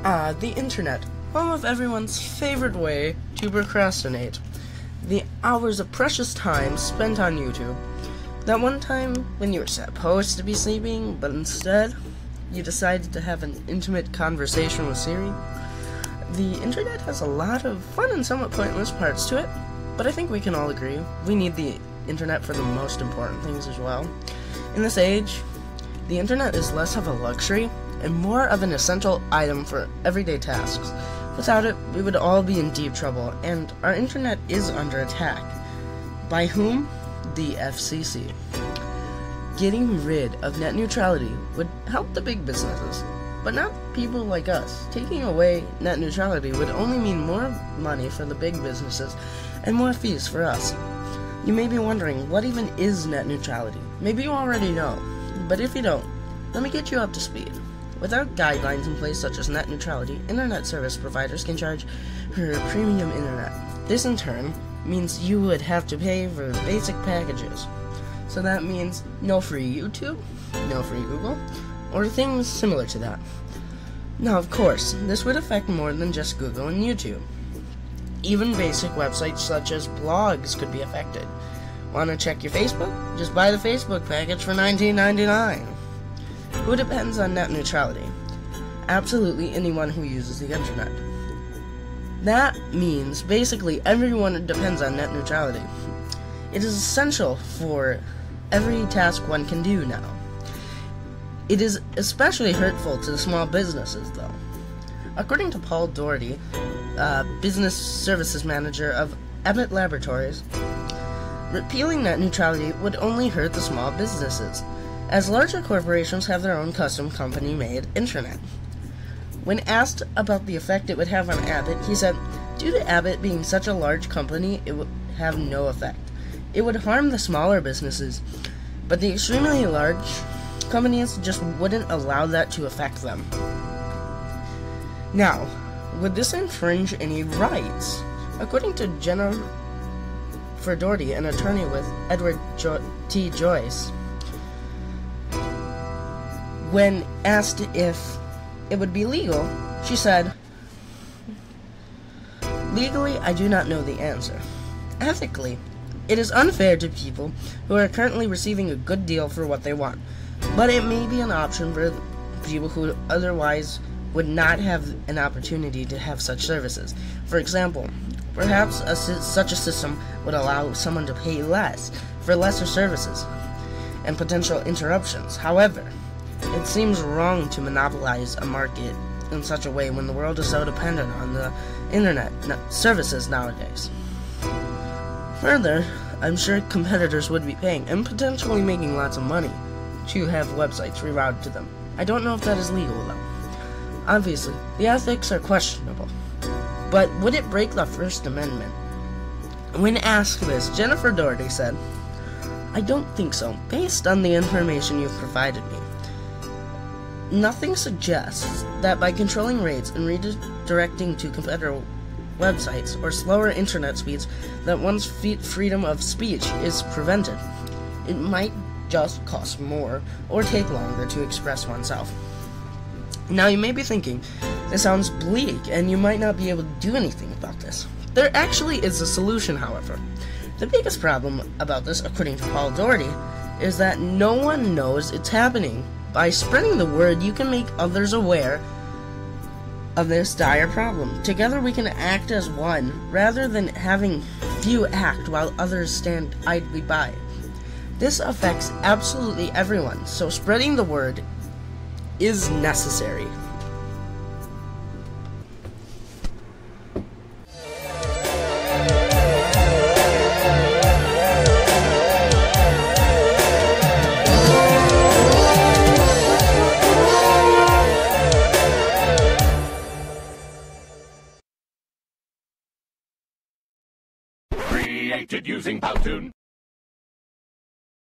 The internet, home of everyone's favorite way to procrastinate. The hours of precious time spent on YouTube. That one time when you were supposed to be sleeping, but instead, you decided to have an intimate conversation with Siri. The internet has a lot of fun and somewhat pointless parts to it, but I think we can all agree we need the internet for the most important things as well. In this age, the internet is less of a luxury and more of an essential item for everyday tasks. Without it, we would all be in deep trouble, and our internet is under attack. By whom? The FCC. Getting rid of net neutrality would help the big businesses, but not people like us. Taking away net neutrality would only mean more money for the big businesses and more fees for us. You may be wondering, what even is net neutrality? Maybe you already know, but if you don't, let me get you up to speed. Without guidelines in place such as net neutrality, internet service providers can charge for premium internet. This in turn means you would have to pay for basic packages. So that means no free YouTube, no free Google, or things similar to that. Now of course, this would affect more than just Google and YouTube. Even basic websites such as blogs could be affected. Want to check your Facebook? Just buy the Facebook package for $19.99. Who depends on net neutrality? Absolutely anyone who uses the internet. That means basically everyone depends on net neutrality. It is essential for every task one can do now. It is especially hurtful to the small businesses, though. According to Paul Doherty, business services manager of Abbott Laboratories, repealing net neutrality would only hurt the small businesses, as larger corporations have their own custom company-made internet. When asked about the effect it would have on Abbott, he said, due to Abbott being such a large company, it would have no effect. It would harm the smaller businesses, but the extremely large companies just wouldn't allow that to affect them. Now, would this infringe any rights? According to Jennifer Doherty, an attorney with Edward T. Joyce, when asked if it would be legal, she said, "Legally, I do not know the answer. Ethically, it is unfair to people who are currently receiving a good deal for what they want, but it may be an option for people who otherwise would not have an opportunity to have such services. For example, perhaps such a system would allow someone to pay less for lesser services and potential interruptions. However, it seems wrong to monopolize a market in such a way when the world is so dependent on the internet services nowadays. Further, I'm sure competitors would be paying and potentially making lots of money to have websites rerouted to them. I don't know if that is legal though. Obviously, the ethics are questionable, but would it break the First Amendment?" When asked this, Jennifer Doherty said, "I don't think so, based on the information you've provided me. Nothing suggests that by controlling rates and redirecting to competitor websites or slower internet speeds that one's freedom of speech is prevented. It might just cost more or take longer to express oneself." Now you may be thinking, this sounds bleak and you might not be able to do anything about this. There actually is a solution, however. The biggest problem about this, according to Paul Doherty, is that no one knows it's happening. By spreading the word, you can make others aware of this dire problem. Together we can act as one, rather than having few act while others stand idly by. This affects absolutely everyone, so spreading the word is necessary. Created using PowToon.